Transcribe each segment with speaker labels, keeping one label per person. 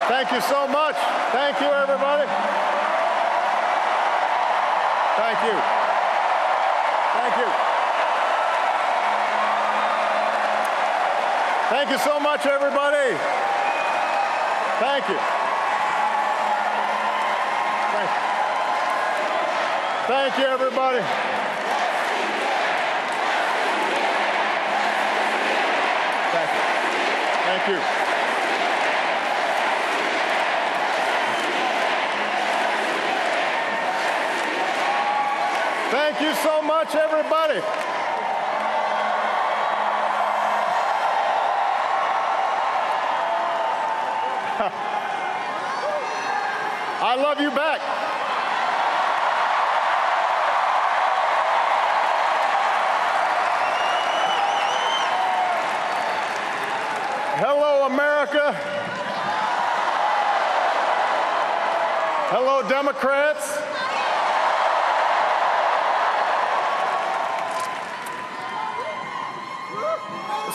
Speaker 1: Thank you so much. Thank you, everybody. Thank you. Thank you. Thank you so much, everybody. Thank you. Thank you. Thank you, everybody. Thank you. Thank you. Thank you so much, everybody. I love you back. Hello, America. Hello, Democrats.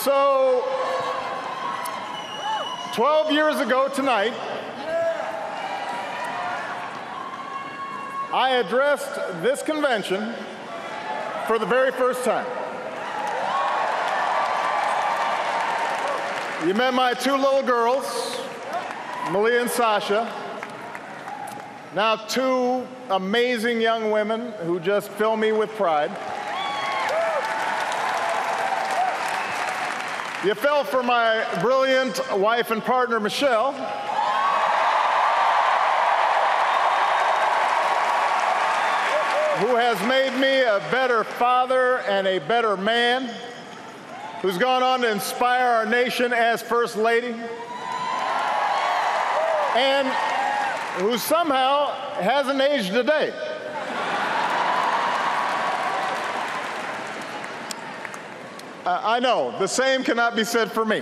Speaker 1: So, 12 years ago tonight, I addressed this convention for the very first time. You met my two little girls, Malia and Sasha, now two amazing young women who just fill me with pride. You fell for my brilliant wife and partner, Michelle. Who has made me a better father and a better man, who's gone on to inspire our nation as First Lady, and who somehow hasn't aged a day. I know, the same cannot be said for me.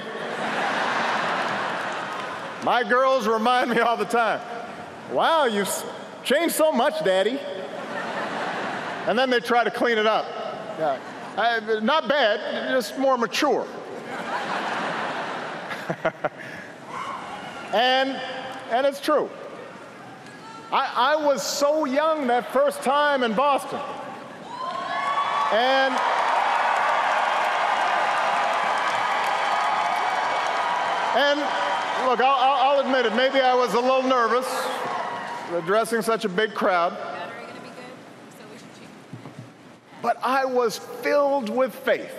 Speaker 1: My girls remind me all the time, wow, you've changed so much, Daddy. And then they try to clean it up. Yeah. Not bad, just more mature. and it's true. I was so young that first time in Boston. And look, I'll admit it, maybe I was a little nervous addressing such a big crowd. But I was filled with faith.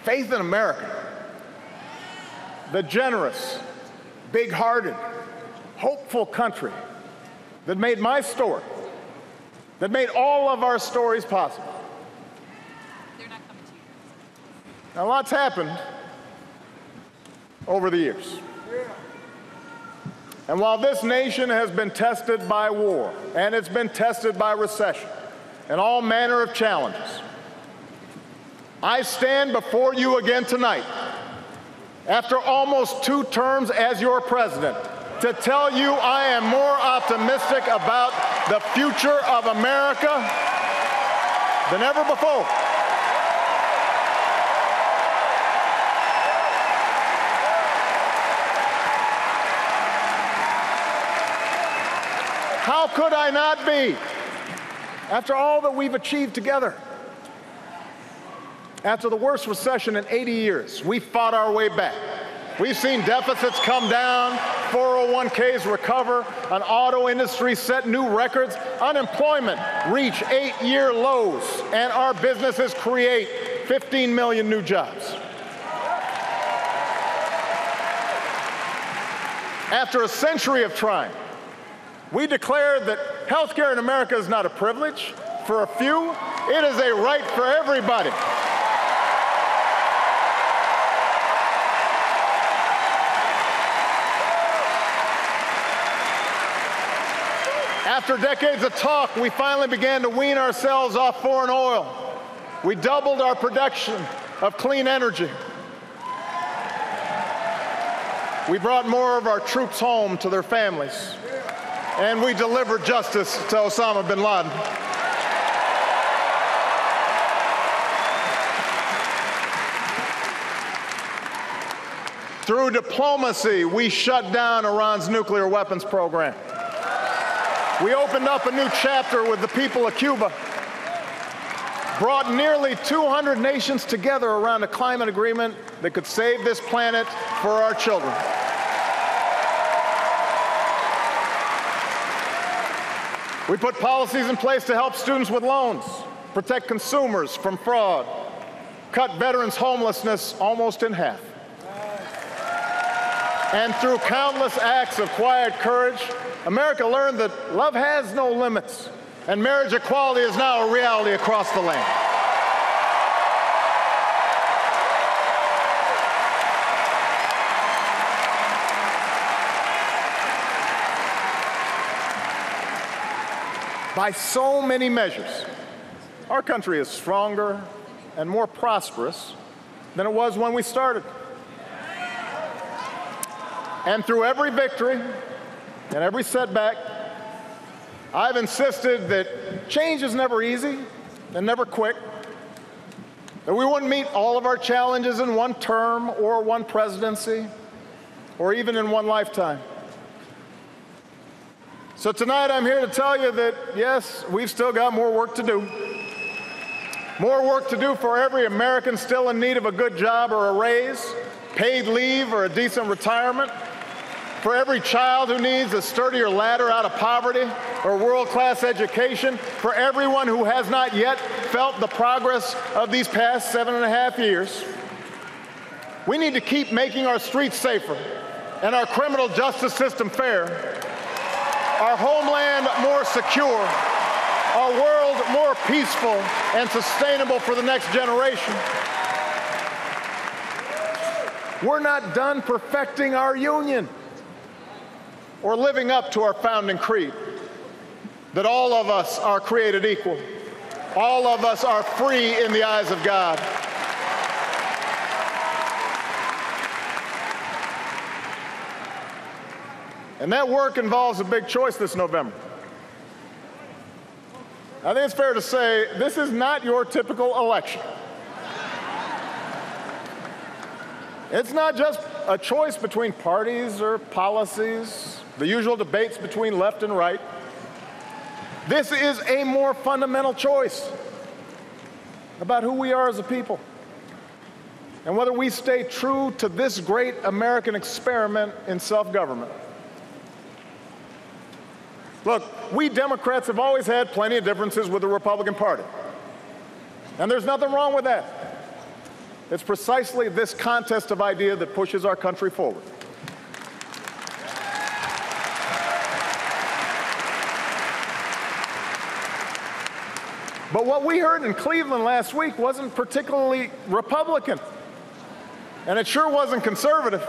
Speaker 1: Faith in America. The generous, big-hearted, hopeful country that made my story, that made all of our stories possible.
Speaker 2: They're not coming to you.
Speaker 1: Now, lots happened over the years. And while this nation has been tested by war, and it's been tested by recession, and all manner of challenges, I stand before you again tonight, after almost 2 terms as your president, to tell you I am more optimistic about the future of America than ever before. How could I not be? After all that we've achieved together. After the worst recession in 80 years, we fought our way back. We've seen deficits come down, 401ks recover, an auto industry set new records, unemployment reach 8-year lows, and our businesses create 15 million new jobs. After a century of trying, we declared that health care in America is not a privilege for a few, it is a right for everybody. After decades of talk, we finally began to wean ourselves off foreign oil. We doubled our production of clean energy. We brought more of our troops home to their families. And we delivered justice to Osama bin Laden. Through diplomacy, we shut down Iran's nuclear weapons program. We opened up a new chapter with the people of Cuba, brought nearly 200 nations together around a climate agreement that could save this planet for our children. We put policies in place to help students with loans, protect consumers from fraud, cut veterans' homelessness almost in half. And through countless acts of quiet courage, America learned that love has no limits, and marriage equality is now a reality across the land. By so many measures, our country is stronger and more prosperous than it was when we started. And through every victory and every setback, I've insisted that change is never easy and never quick, that we wouldn't meet all of our challenges in one term or one presidency or even in one lifetime. So tonight I'm here to tell you that, yes, we've still got more work to do. More work to do for every American still in need of a good job or a raise, paid leave or a decent retirement, for every child who needs a sturdier ladder out of poverty or world-class education, for everyone who has not yet felt the progress of these past 7.5 years. We need to keep making our streets safer and our criminal justice system fair, our homeland more secure, our world more peaceful and sustainable for the next generation. We're not done perfecting our union or living up to our founding creed, that all of us are created equal. All of us are free in the eyes of God. And that work involves a big choice this November. I think it's fair to say this is not your typical election. It's not just a choice between parties or policies, the usual debates between left and right. This is a more fundamental choice about who we are as a people and whether we stay true to this great American experiment in self-government. Look, we Democrats have always had plenty of differences with the Republican Party, and there's nothing wrong with that. It's precisely this contest of ideas that pushes our country forward. But what we heard in Cleveland last week wasn't particularly Republican, and it sure wasn't conservative.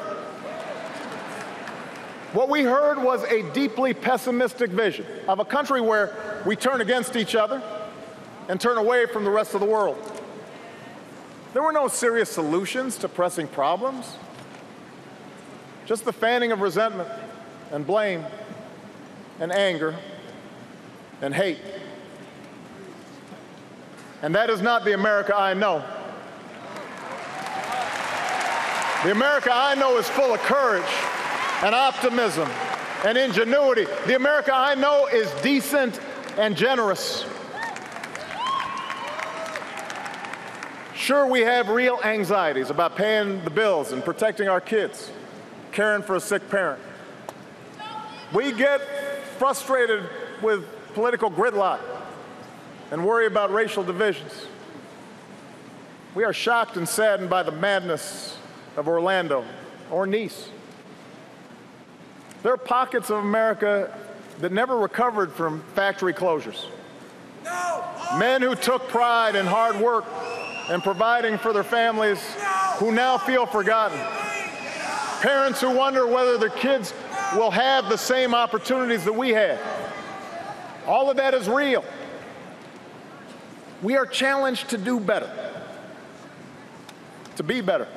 Speaker 1: What we heard was a deeply pessimistic vision of a country where we turn against each other and turn away from the rest of the world. There were no serious solutions to pressing problems, just the fanning of resentment and blame and anger and hate. And that is not the America I know. The America I know is full of courage and optimism and ingenuity. The America I know is decent and generous. Sure, we have real anxieties about paying the bills and protecting our kids, caring for a sick parent. We get frustrated with political gridlock and worry about racial divisions. We are shocked and saddened by the madness of Orlando or Nice. There are pockets of America that never recovered from factory closures. Men who took pride in hard work and providing for their families who now feel forgotten. Parents who wonder whether their kids will have the same opportunities that we had. All of that is real. We are challenged to do better, to be better.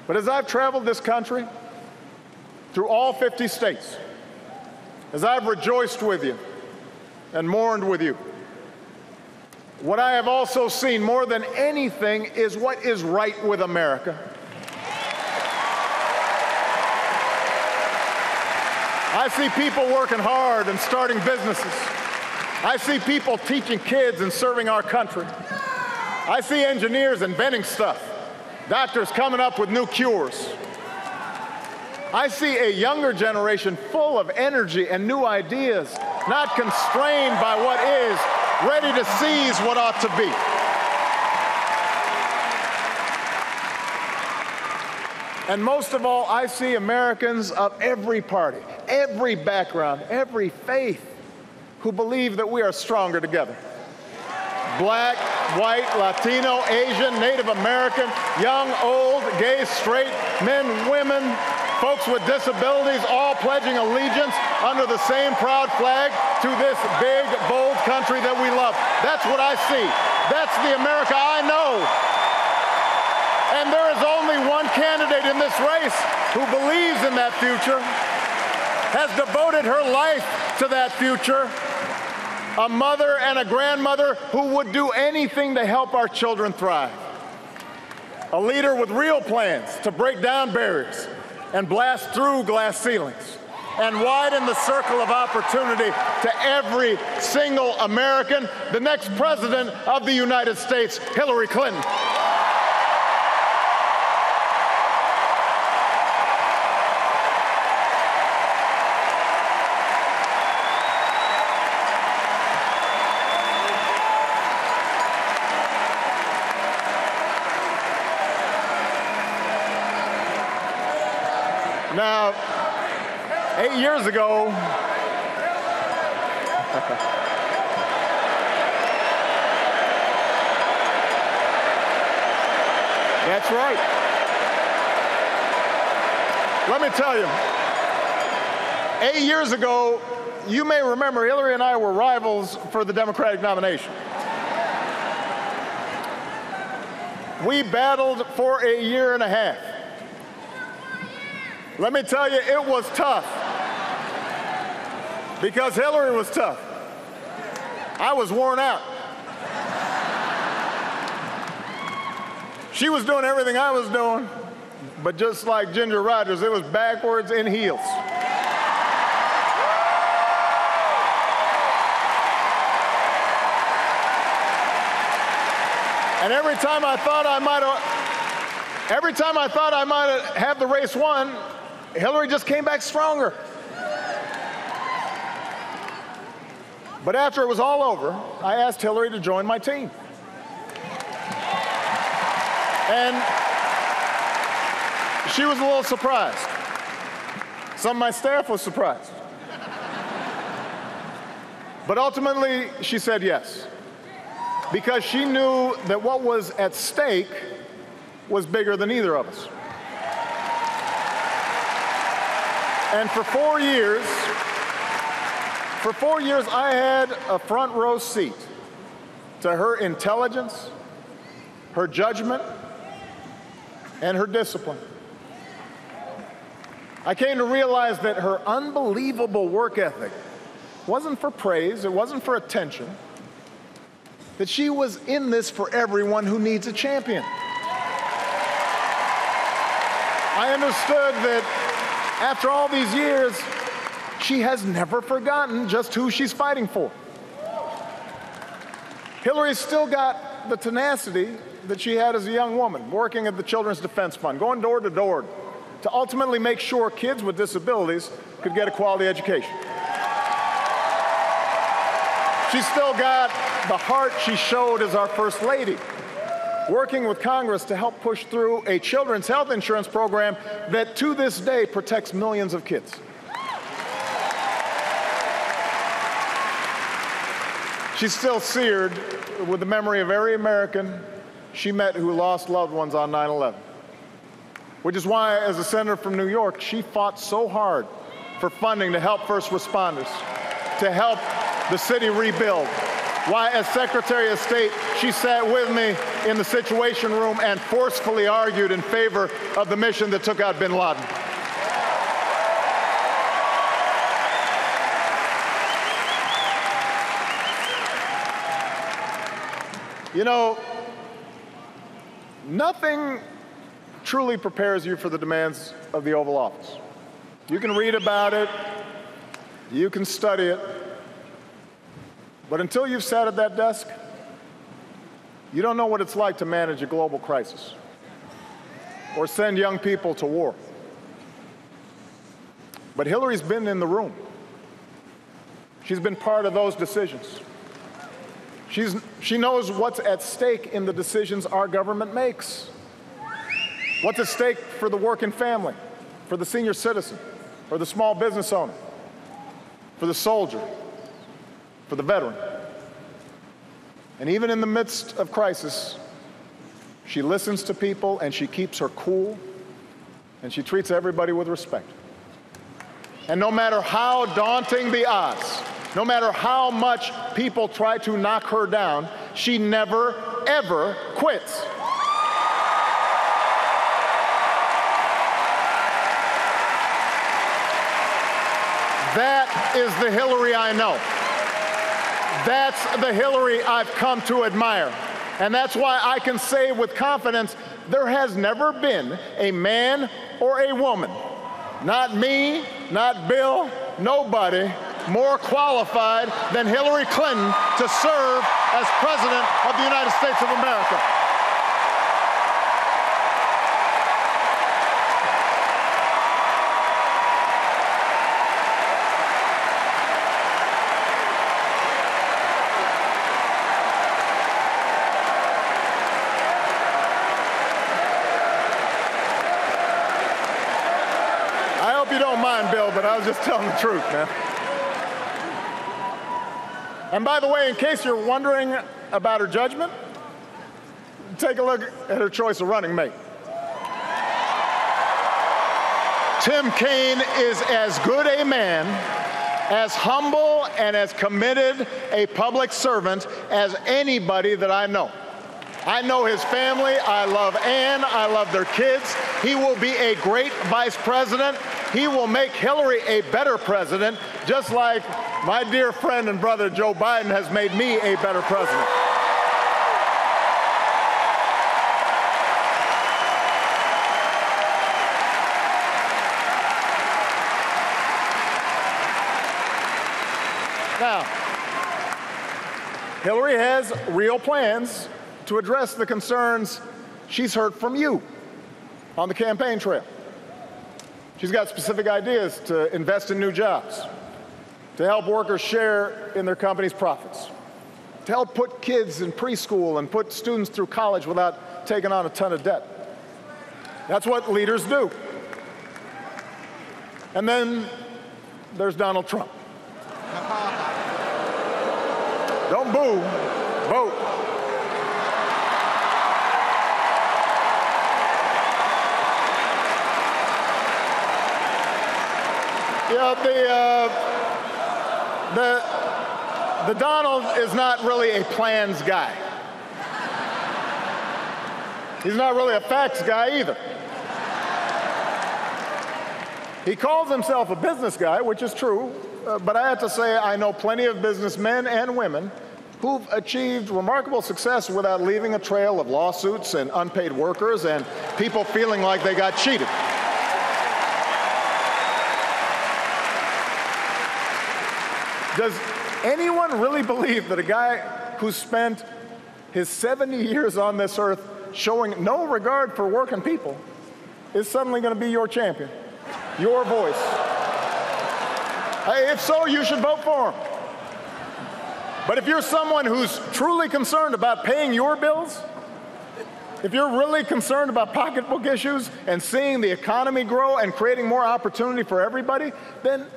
Speaker 1: But as I've traveled this country, through all 50 states, as I've rejoiced with you and mourned with you, what I have also seen more than anything is what is right with America I see people working hard and starting businesses. I see people teaching kids and serving our country. I see engineers inventing stuff, doctors coming up with new cures. I see a younger generation full of energy and new ideas, not constrained by what is, ready to seize what ought to be. And most of all, I see Americans of every party, every background, every faith, who believe that we are stronger together. Black, white, Latino, Asian, Native American, young, old, gay, straight, men, women, folks with disabilities, all pledging allegiance under the same proud flag to this big, bold country that we love. That's what I see. That's the America I know. And there is only one candidate in this race who believes in that future, has devoted her life to that future, a mother and a grandmother who would do anything to help our children thrive, a leader with real plans to break down barriers and blast through glass ceilings and widen the circle of opportunity to every single American, the next president of the United States, Hillary Clinton. Now, 8 years ago, that's right. Let me tell you, 8 years ago, you may remember Hillary and I were rivals for the Democratic nomination. We battled for a year and a half. Let me tell you, it was tough, because Hillary was tough. I was worn out. She was doing everything I was doing, but just like Ginger Rogers, it was backwards in heels. And every time I thought I might have the race won, Hillary just came back stronger. But after it was all over, I asked Hillary to join my team. And she was a little surprised. Some of my staff was surprised. But ultimately, she said yes, because she knew that what was at stake was bigger than either of us. And for 4 years, I had a front row seat to her intelligence, her judgment, and her discipline. I came to realize that her unbelievable work ethic wasn't for praise, it wasn't for attention, that she was in this for everyone who needs a champion. I understood that after all these years, she has never forgotten just who she's fighting for. Hillary's still got the tenacity that she had as a young woman, working at the Children's Defense Fund, going door to door to ultimately make sure kids with disabilities could get a quality education. She's still got the heart she showed as our First Lady, working with Congress to help push through a children's health insurance program that to this day protects millions of kids. She's still seared with the memory of every American she met who lost loved ones on 9/11. Which is why, as a senator from New York, she fought so hard for funding to help first responders, to help the city rebuild. Why, as Secretary of State, she sat with me in the Situation Room and forcefully argued in favor of the mission that took out bin Laden. You know, nothing truly prepares you for the demands of the Oval Office. You can read about it, You can study it. But until you've sat at that desk, you don't know what it's like to manage a global crisis or send young people to war. But Hillary's been in the room. She's been part of those decisions. She knows what's at stake in the decisions our government makes. What's at stake for the working family, for the senior citizen, for the small business owner, for the soldier, for the veteran. And even in the midst of crisis, she listens to people and she keeps her cool and she treats everybody with respect. And no matter how daunting the odds, no matter how much people try to knock her down, she never, ever quits. That is the Hillary I know. That's the Hillary I've come to admire. And that's why I can say with confidence, there has never been a man or a woman, not me, not Bill, nobody, more qualified than Hillary Clinton to serve as President of the United States of America. You don't mind, Bill, but I was just telling the truth, man. And by the way, in case you're wondering about her judgment, take a look at her choice of running mate. Tim Kaine is as good a man, as humble and as committed a public servant as anybody that I know. I know his family. I love Ann. I love their kids. He will be a great vice president. He will make Hillary a better president, just like my dear friend and brother Joe Biden has made me a better president. Now, Hillary has real plans to address the concerns she's heard from you on the campaign trail. She's got specific ideas to invest in new jobs, to help workers share in their company's profits, to help put kids in preschool and put students through college without taking on a ton of debt. That's what leaders do. And then there's Donald Trump. Don't boo, vote. Yeah, the Donald is not really a plans guy. He's not really a facts guy either. He calls himself a business guy, which is true, but I have to say I know plenty of businessmen and women who've achieved remarkable success without leaving a trail of lawsuits and unpaid workers and people feeling like they got cheated. Does anyone really believe that a guy who spent his 70 years on this earth showing no regard for working people is suddenly going to be your champion, your voice? If so, you should vote for him. But if you're someone who's truly concerned about paying your bills, if you're really concerned about pocketbook issues and seeing the economy grow and creating more opportunity for everybody, then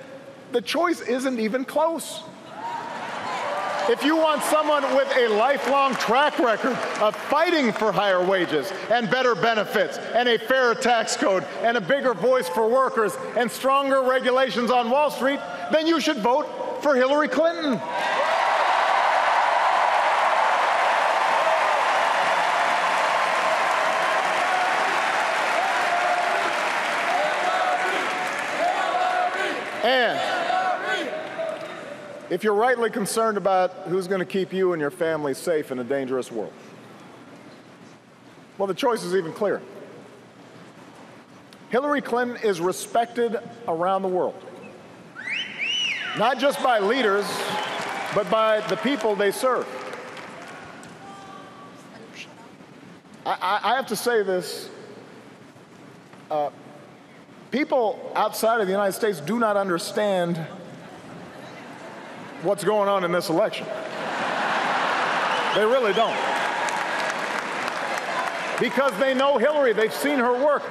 Speaker 1: the choice isn't even close. If you want someone with a lifelong track record of fighting for higher wages and better benefits and a fairer tax code and a bigger voice for workers and stronger regulations on Wall Street, then you should vote for Hillary Clinton. And if you're rightly concerned about who's going to keep you and your family safe in a dangerous world, well, the choice is even clearer. Hillary Clinton is respected around the world. not just by leaders, but by the people they serve. I have to say this. People outside of the United States do not understand what's going on in this election. They really don't. Because they know Hillary, they've seen her work.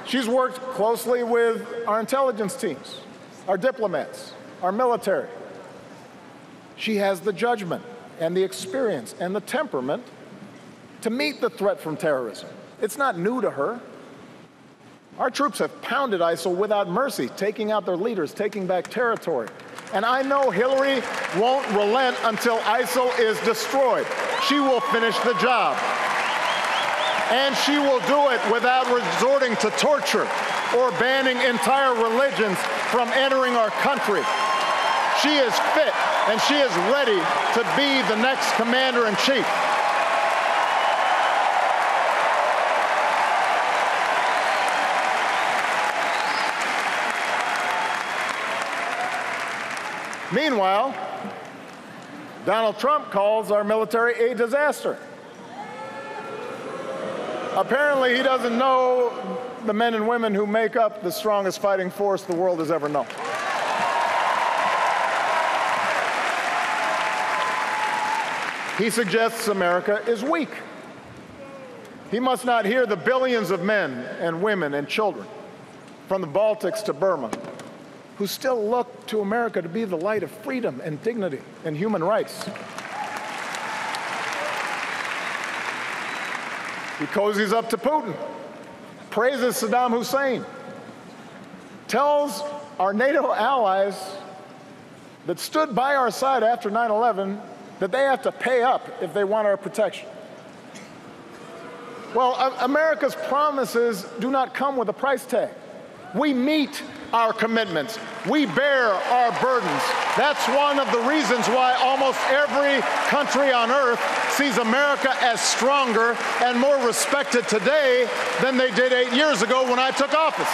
Speaker 1: She's worked closely with our intelligence teams, our diplomats, our military. She has the judgment and the experience and the temperament to meet the threat from terrorism. It's not new to her. Our troops have pounded ISIL without mercy, taking out their leaders, taking back territory. And I know Hillary won't relent until ISIL is destroyed. She will finish the job. And she will do it without resorting to torture or banning entire religions from entering our country. She is fit and she is ready to be the next commander-in-chief. Meanwhile, Donald Trump calls our military a disaster. Apparently, he doesn't know the men and women who make up the strongest fighting force the world has ever known. He suggests America is weak. He must not hear the billions of men and women and children from the Baltics to Burma who still look to America to be the light of freedom and dignity and human rights. He cozies up to Putin, praises Saddam Hussein, tells our NATO allies that stood by our side after 9/11 that they have to pay up if they want our protection. Well, America's promises do not come with a price tag. We meet our commitments. We bear our burdens. That's one of the reasons why almost every country on earth sees America as stronger and more respected today than they did 8 years ago when I took office.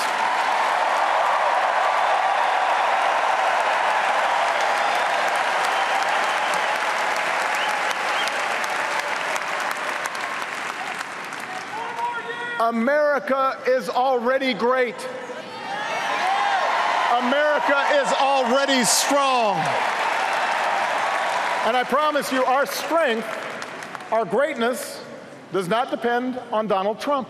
Speaker 1: America is already great. America is already strong. And I promise you, our strength, our greatness, does not depend on Donald Trump.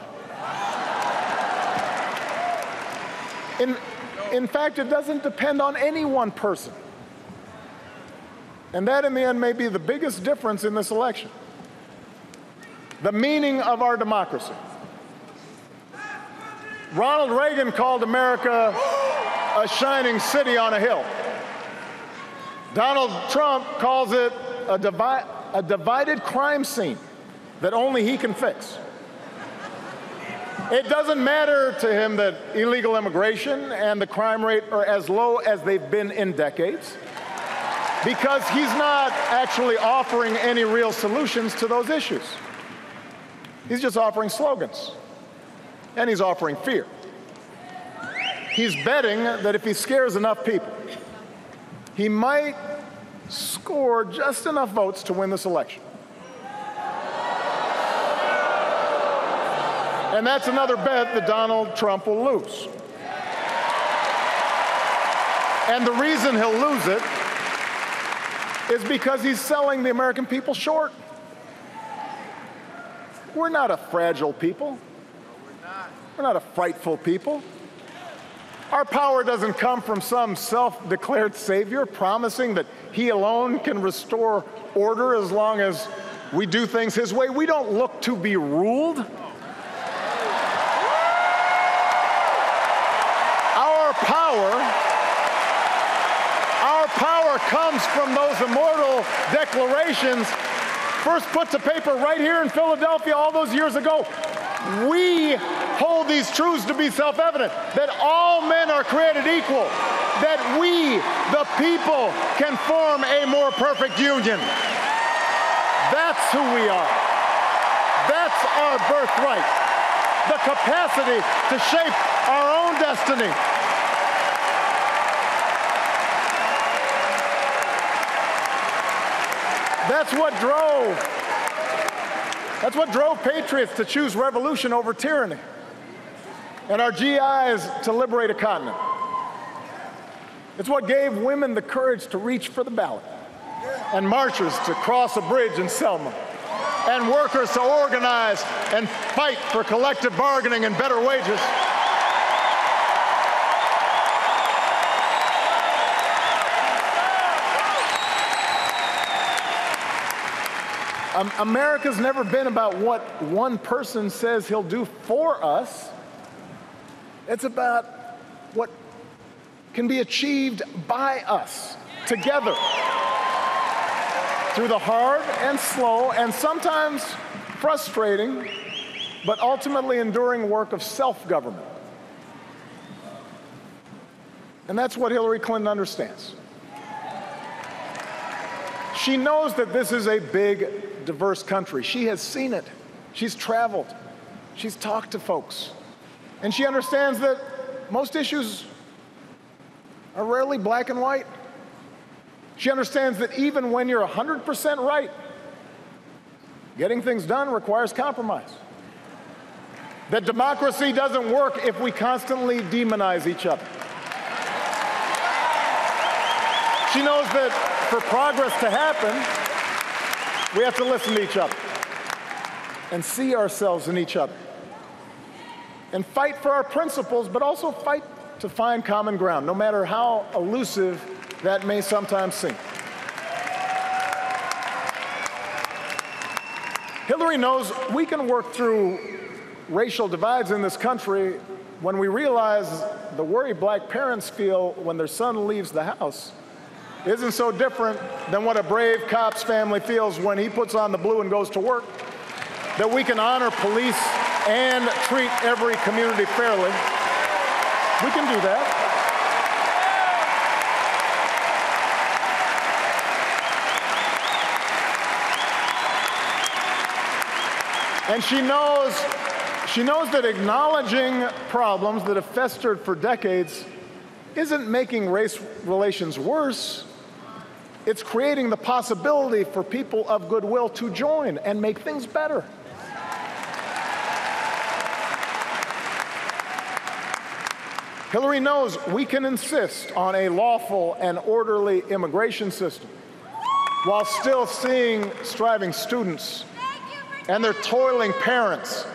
Speaker 1: In fact, it doesn't depend on any one person. And that, in the end, may be the biggest difference in this election. The meaning of our democracy. Ronald Reagan called America a shining city on a hill. Donald Trump calls it a divided crime scene that only he can fix. It doesn't matter to him that illegal immigration and the crime rate are as low as they've been in decades, because he's not actually offering any real solutions to those issues. He's just offering slogans, and he's offering fear. He's betting that if he scares enough people, he might score just enough votes to win this election. And that's another bet that Donald Trump will lose. And the reason he'll lose it is because he's selling the American people short. We're not a fragile people. We're not a frightful people. Our power doesn't come from some self-declared savior promising that he alone can restore order as long as we do things his way. We don't look to be ruled. Our power comes from those immortal declarations first put to paper right here in Philadelphia all those years ago. We hold these truths to be self-evident, that all men are created equal, that we, the people, can form a more perfect union. That's who we are. That's our birthright, the capacity to shape our own destiny. That's what drove patriots to choose revolution over tyranny, and our GIs to liberate a continent. It's what gave women the courage to reach for the ballot, and marchers to cross a bridge in Selma, and workers to organize and fight for collective bargaining and better wages. America's never been about what one person says he'll do for us. It's about what can be achieved by us together through the hard and slow and sometimes frustrating, but ultimately enduring work of self-government. And that's what Hillary Clinton understands. She knows that this is a big, diverse country. She has seen it. She's traveled. She's talked to folks. And she understands that most issues are rarely black and white. She understands that even when you're 100% right, getting things done requires compromise. That democracy doesn't work if we constantly demonize each other. She knows that for progress to happen, we have to listen to each other and see ourselves in each other and fight for our principles, but also fight to find common ground, no matter how elusive that may sometimes seem. Hillary knows we can work through racial divides in this country when we realize the worry black parents feel when their son leaves the house isn't so different than what a brave cop's family feels when he puts on the blue and goes to work. That we can honor police and treat every community fairly. We can do that. And she knows that acknowledging problems that have festered for decades isn't making race relations worse. It's creating the possibility for people of goodwill to join and make things better. Hillary knows we can insist on a lawful and orderly immigration system while still seeing striving students and their toiling parents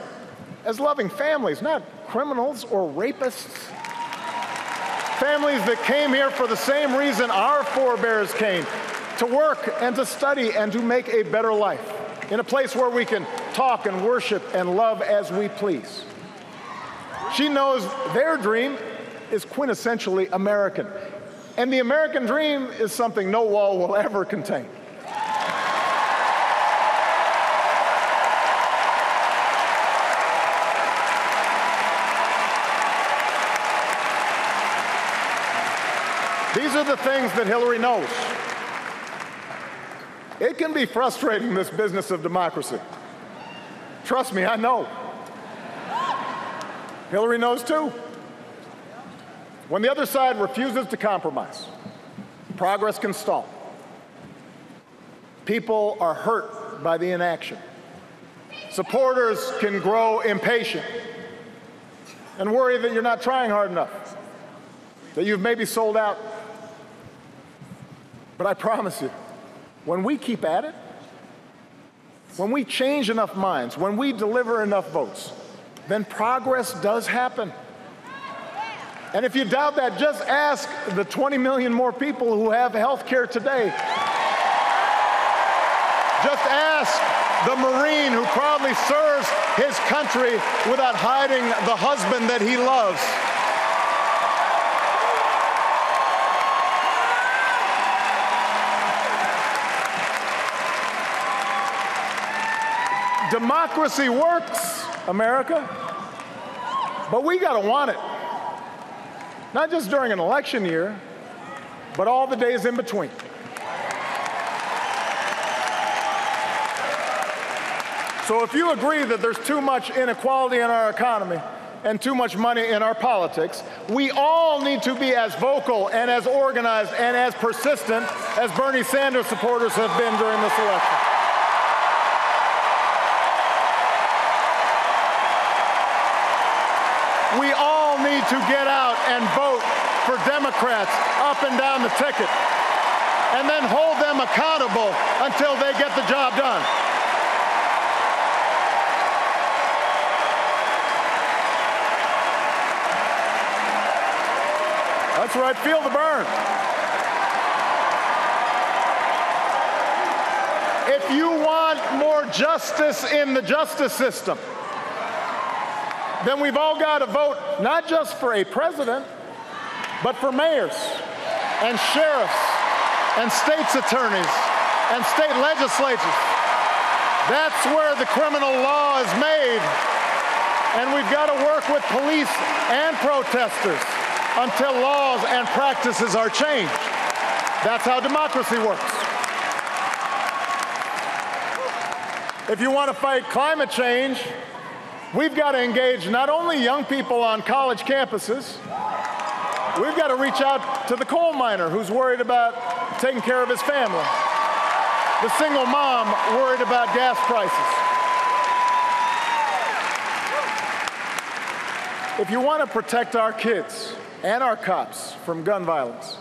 Speaker 1: as loving families, not criminals or rapists. Families that came here for the same reason our forebears came, to work and to study and to make a better life in a place where we can talk and worship and love as we please. She knows their dream is quintessentially American, and the American dream is something no wall will ever contain. These are the things that Hillary knows. It can be frustrating, this business of democracy. Trust me, I know. Hillary knows too. When the other side refuses to compromise, progress can stall. People are hurt by the inaction. Supporters can grow impatient and worry that you're not trying hard enough, that you've maybe sold out. But I promise you, when we keep at it, when we change enough minds, when we deliver enough votes, then progress does happen. And if you doubt that, just ask the 20 million more people who have health care today. Just ask the Marine who proudly serves his country without hiding the husband that he loves. Democracy works, America, but we gotta want it. Not just during an election year, but all the days in between. So if you agree that there's too much inequality in our economy, and too much money in our politics. We all need to be as vocal and as organized and as persistent as Bernie Sanders supporters have been during this election. We all need to get out and vote for Democrats up and down the ticket, and then hold them accountable until they get the job done. That's right, feel the burn. If you want more justice in the justice system, then we've all got to vote not just for a president, but for mayors and sheriffs and state's attorneys and state legislatures. That's where the criminal law is made. And we've got to work with police and protesters until laws and practices are changed. That's how democracy works. If you want to fight climate change, we've got to engage not only young people on college campuses, we've got to reach out to the coal miner who's worried about taking care of his family, the single mom worried about gas prices. If you want to protect our kids and our cops from gun violence,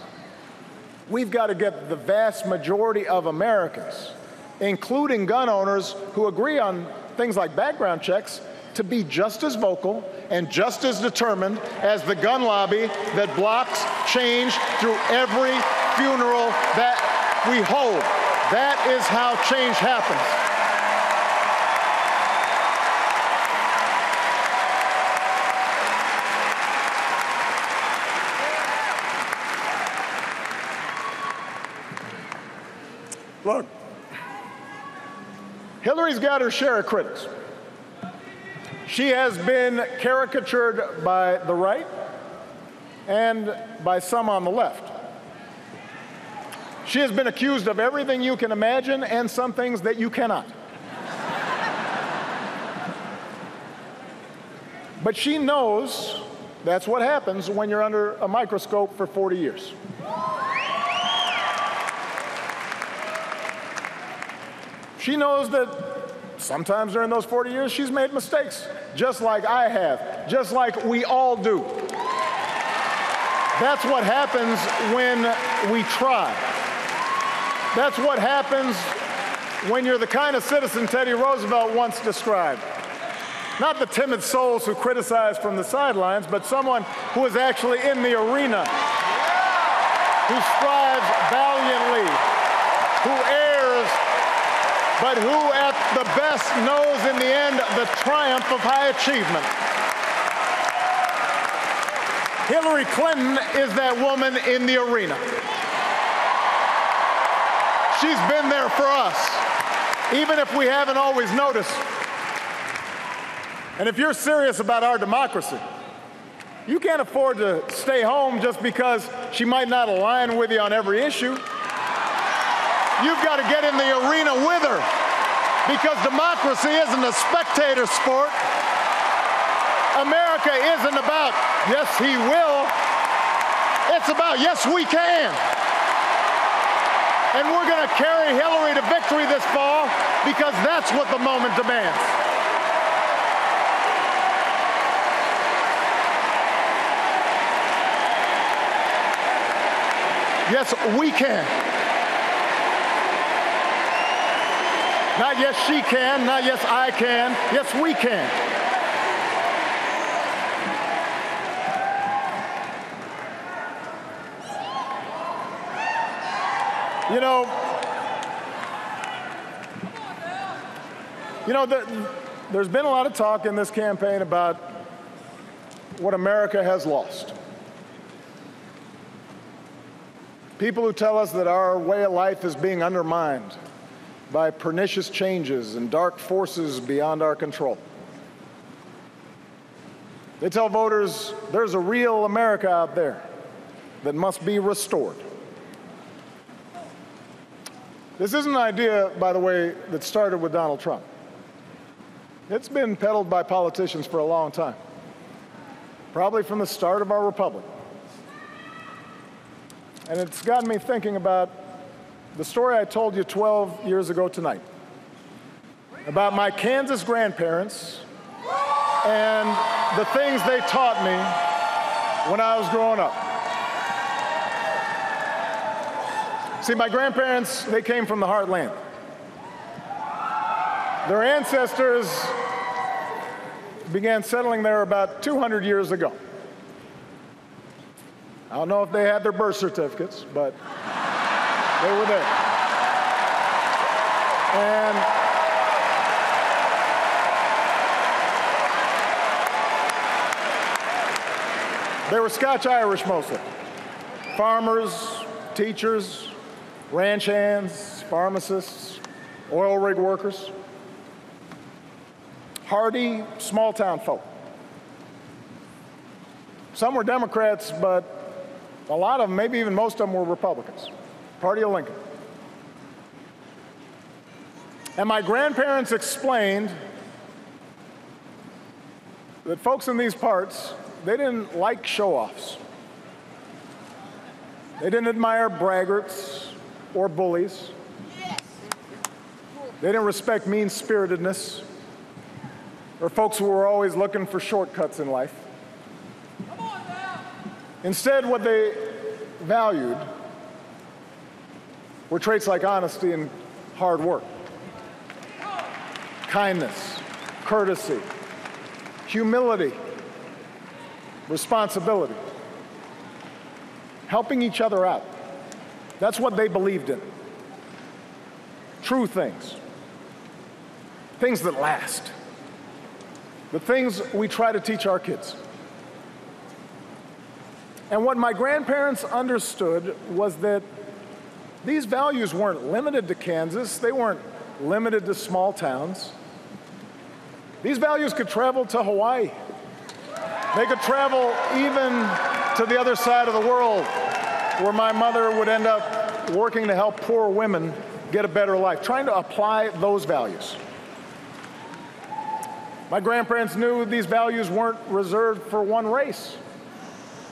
Speaker 1: we've got to get the vast majority of Americans, including gun owners who agree on things like background checks, to be just as vocal and just as determined as the gun lobby that blocks change through every funeral that we hold. That is how change happens. Look, Hillary's got her share of critics. She has been caricatured by the right and by some on the left. She has been accused of everything you can imagine and some things that you cannot. But she knows that's what happens when you're under a microscope for 40 years. She knows that sometimes during those 40 years she's made mistakes, just like I have, just like we all do. That's what happens when we try. That's what happens when you're the kind of citizen Teddy Roosevelt once described. Not the timid souls who criticize from the sidelines, but someone who is actually in the arena, who strives valiantly, who errs, but who at the best knows in the end the triumph of high achievement. Hillary Clinton is that woman in the arena. She's been there for us, even if we haven't always noticed. And if you're serious about our democracy, you can't afford to stay home just because she might not align with you on every issue. You've got to get in the arena with her, because democracy isn't a spectator sport. America isn't about, yes, he will. It's about, yes, we can. And we're going to carry Hillary to victory this fall because that's what the moment demands. Yes, we can. Not yes, she can, not yes, I can. Yes, we can. There's been a lot of talk in this campaign about what America has lost. People who tell us that our way of life is being undermined by pernicious changes and dark forces beyond our control. They tell voters there's a real America out there that must be restored. This isn't an idea, by the way, that started with Donald Trump. It's been peddled by politicians for a long time. probably from the start of our republic. And it's gotten me thinking about the story I told you 12 years ago tonight, about my Kansas grandparents and the things they taught me when I was growing up. See, my grandparents, they came from the heartland. Their ancestors began settling there about 200 years ago. I don't know if they had their birth certificates, but they were there. And they were Scotch-Irish mostly. Farmers, teachers, ranch hands, pharmacists, oil rig workers. Hardy, small-town folk. Some were Democrats, but a lot of them, maybe even most of them, were Republicans. Party of Lincoln. And my grandparents explained that folks in these parts, they didn't like show-offs. They didn't admire braggarts or bullies. They didn't respect mean-spiritedness or folks who were always looking for shortcuts in life. Instead, what they valued were traits like honesty and hard work, kindness, courtesy, humility, responsibility, helping each other out. That's what they believed in. True things. Things that last. The things we try to teach our kids. And what my grandparents understood was that these values weren't limited to Kansas. They weren't limited to small towns. These values could travel to Hawaii. They could travel even to the other side of the world, where my mother would end up working to help poor women get a better life, trying to apply those values. My grandparents knew these values weren't reserved for one race.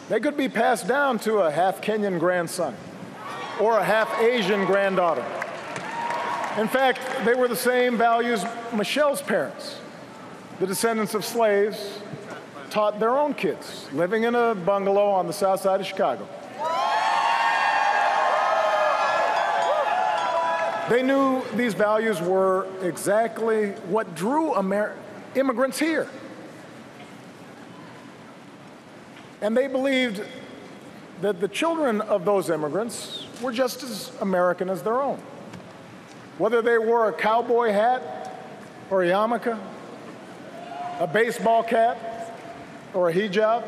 Speaker 1: They could be passed down to a half Kenyan grandson or a half Asian granddaughter. In fact, they were the same values Michelle's parents, the descendants of slaves, taught their own kids living in a bungalow on the south side of Chicago. They knew these values were exactly what drew immigrants here. And they believed that the children of those immigrants were just as American as their own. Whether they wore a cowboy hat or a yarmulke, a baseball cap or a hijab.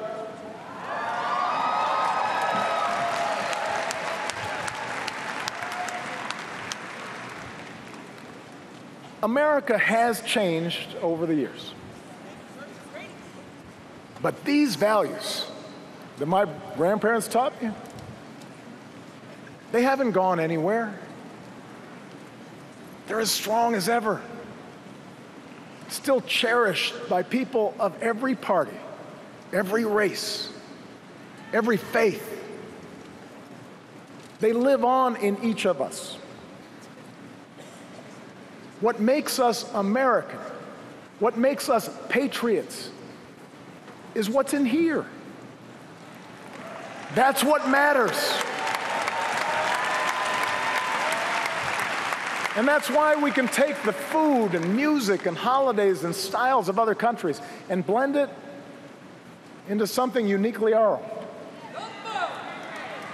Speaker 1: America has changed over the years. But these values that my grandparents taught me, they haven't gone anywhere. They're as strong as ever. Still cherished by people of every party, every race, every faith. They live on in each of us. What makes us American, what makes us patriots, is what's in here. That's what matters. And that's why we can take the food and music and holidays and styles of other countries and blend it into something uniquely our own.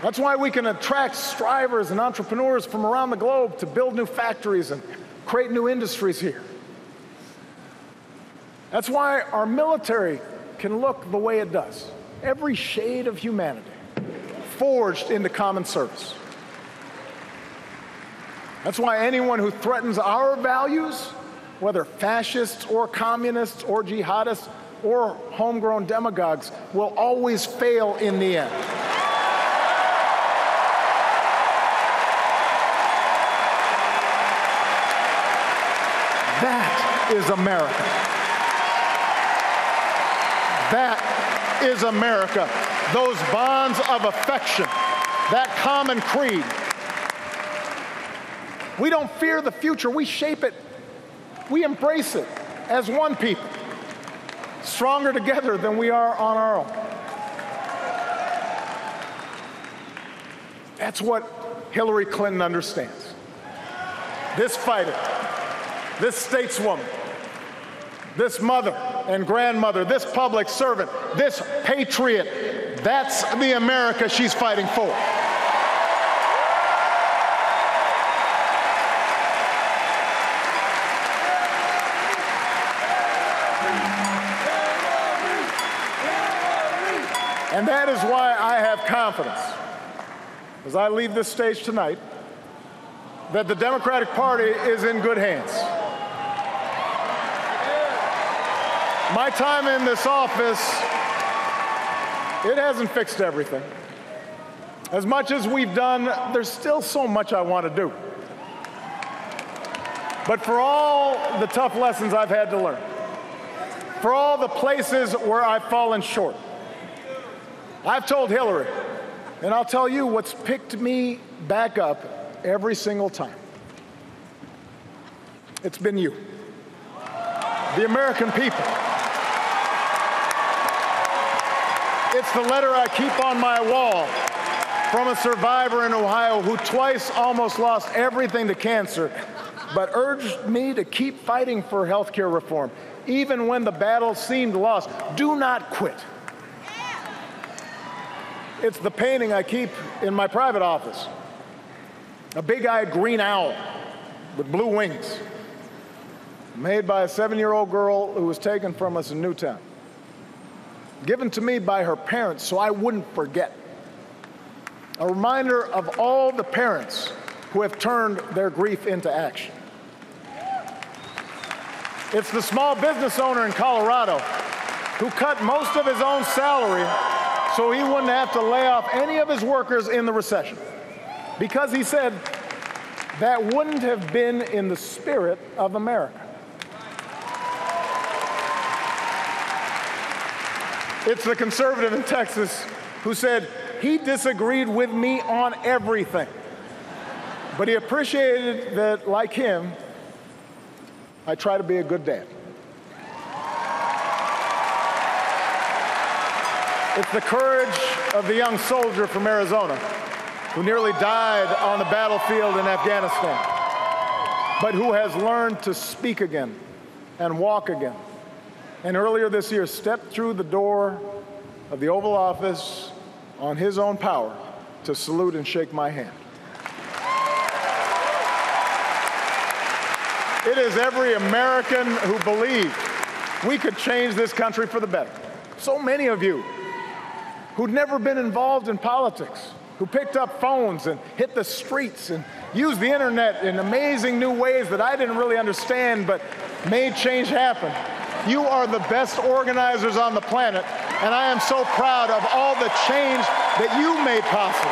Speaker 1: That's why we can attract strivers and entrepreneurs from around the globe to build new factories and create new industries here. That's why our military can look the way it does. Every shade of humanity forged into common service. That's why anyone who threatens our values, whether fascists or communists or jihadists or homegrown demagogues, will always fail in the end. That is America. That is America. Those bonds of affection, that common creed. We don't fear the future, we shape it. We embrace it as one people, stronger together than we are on our own. That's what Hillary Clinton understands. This fighter, this stateswoman, this mother and grandmother, this public servant, this patriot, that's the America she's fighting for. And that is why I have confidence, as I leave this stage tonight, that the Democratic Party is in good hands. My time in this office, it hasn't fixed everything. As much as we've done, there's still so much I want to do. But for all the tough lessons I've had to learn, for all the places where I've fallen short, I've told Hillary, and I'll tell you what's picked me back up every single time. It's been you, the American people. It's the letter I keep on my wall from a survivor in Ohio who twice almost lost everything to cancer, but urged me to keep fighting for health care reform, even when the battle seemed lost. Do not quit. It's the painting I keep in my private office, a big-eyed green owl with blue wings, made by a 7-year-old girl who was taken from us in Newtown, given to me by her parents so I wouldn't forget. A reminder of all the parents who have turned their grief into action. It's the small business owner in Colorado who cut most of his own salary so he wouldn't have to lay off any of his workers in the recession, because he said that wouldn't have been in the spirit of America. It's the conservative in Texas who said he disagreed with me on everything, but he appreciated that, like him, I try to be a good dad. It's the courage of the young soldier from Arizona who nearly died on the battlefield in Afghanistan, but who has learned to speak again and walk again. And earlier this year, stepped through the door of the Oval Office on his own power to salute and shake my hand. It is every American who believed we could change this country for the better. So many of you who'd never been involved in politics, who picked up phones and hit the streets and used the internet in amazing new ways that I didn't really understand but made change happen. You are the best organizers on the planet, and I am so proud of all the change that you made possible.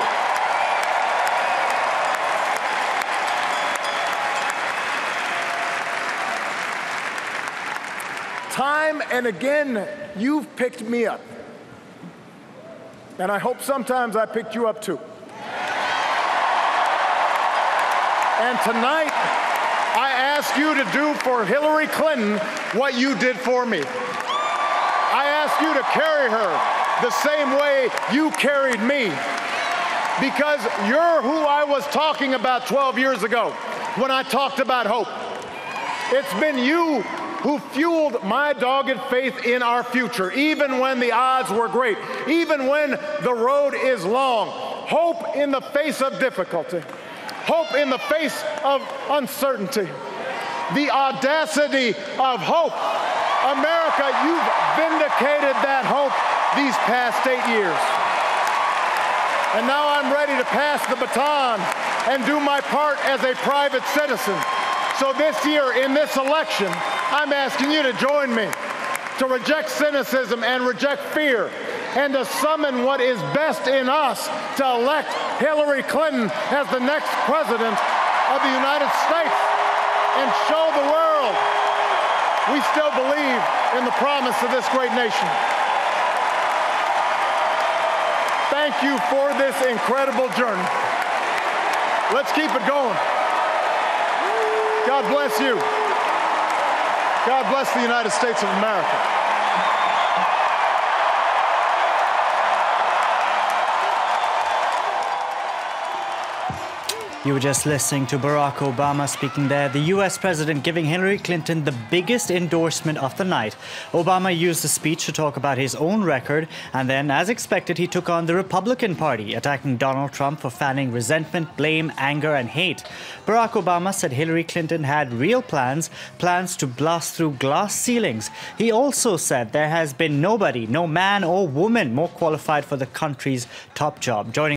Speaker 1: Time and again, you've picked me up. And I hope sometimes I picked you up too. And tonight, I ask you to do for Hillary Clinton what you did for me. I ask you to carry her the same way you carried me, because you're who I was talking about 12 years ago when I talked about hope. It's been you who fueled my dogged faith in our future, even when the odds were great, even when the road is long. Hope in the face of difficulty, hope in the face of uncertainty, the audacity of hope. America, you've vindicated that hope these past 8 years. And now I'm ready to pass the baton and do my part as a private citizen. So this year, in this election, I'm asking you to join me to reject cynicism and reject fear, and to summon what is best in us to elect Hillary Clinton as the next president of the United States and show the world we still believe in the promise of this great nation. thank you for this incredible journey. Let's keep it going. God bless you. God bless the United States of America.
Speaker 3: You were just listening to Barack Obama speaking there, the US president giving Hillary Clinton the biggest endorsement of the night. Obama used the speech to talk about his own record, and then, as expected, he took on the Republican Party, attacking Donald Trump for fanning resentment, blame, anger, and hate. Barack Obama said Hillary Clinton had real plans to blast through glass ceilings. He also said there has been nobody, no man or woman, more qualified for the country's top job. Joining